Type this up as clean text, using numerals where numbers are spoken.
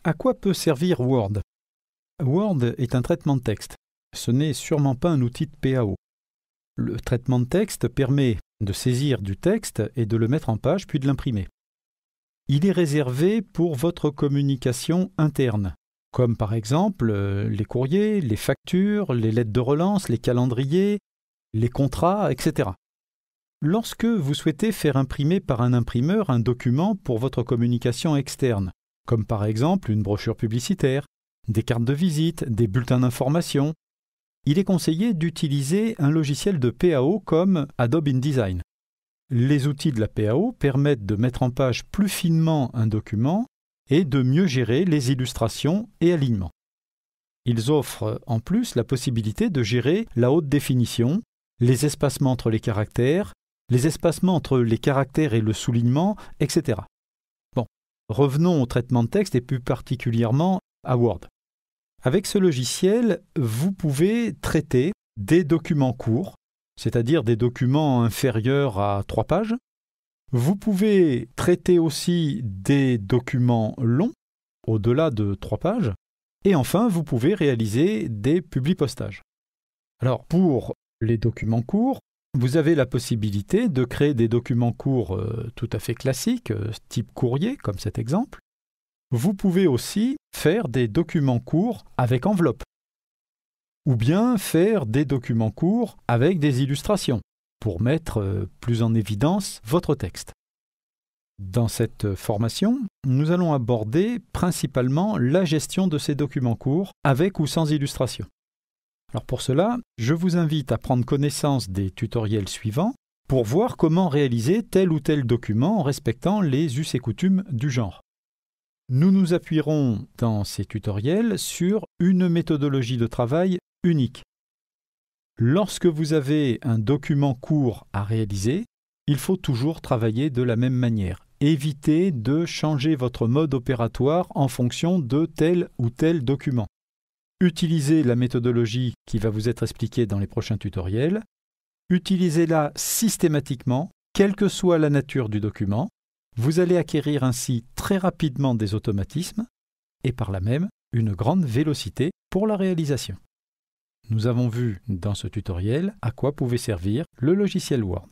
À quoi peut servir Word? Word est un traitement de texte. Ce n'est sûrement pas un outil de PAO. Le traitement de texte permet de saisir du texte et de le mettre en page puis de l'imprimer. Il est réservé pour votre communication interne, comme par exemple les courriers, les factures, les lettres de relance, les calendriers, les contrats, etc. Lorsque vous souhaitez faire imprimer par un imprimeur un document pour votre communication externe, comme par exemple une brochure publicitaire, des cartes de visite, des bulletins d'information, il est conseillé d'utiliser un logiciel de PAO comme Adobe InDesign. Les outils de la PAO permettent de mettre en page plus finement un document et de mieux gérer les illustrations et alignements. Ils offrent en plus la possibilité de gérer la haute définition, les espacements entre les caractères, les espacements entre les caractères et le soulignement, etc. Bon, revenons au traitement de texte et plus particulièrement à Word. Avec ce logiciel, vous pouvez traiter des documents courts, c'est-à-dire des documents inférieurs à 3 pages. Vous pouvez traiter aussi des documents longs, au-delà de 3 pages. Et enfin, vous pouvez réaliser des publipostages. Alors, pour les documents courts, vous avez la possibilité de créer des documents courts tout à fait classiques, type courrier, comme cet exemple. Vous pouvez aussi faire des documents courts avec enveloppe, ou bien faire des documents courts avec des illustrations, pour mettre plus en évidence votre texte. Dans cette formation, nous allons aborder principalement la gestion de ces documents courts, avec ou sans illustration. Alors pour cela, je vous invite à prendre connaissance des tutoriels suivants pour voir comment réaliser tel ou tel document en respectant les us et coutumes du genre. Nous nous appuierons dans ces tutoriels sur une méthodologie de travail unique. Lorsque vous avez un document court à réaliser, il faut toujours travailler de la même manière. Évitez de changer votre mode opératoire en fonction de tel ou tel document. Utilisez la méthodologie qui va vous être expliquée dans les prochains tutoriels. Utilisez-la systématiquement, quelle que soit la nature du document. Vous allez acquérir ainsi très rapidement des automatismes et par là même une grande vélocité pour la réalisation. Nous avons vu dans ce tutoriel à quoi pouvait servir le logiciel Word.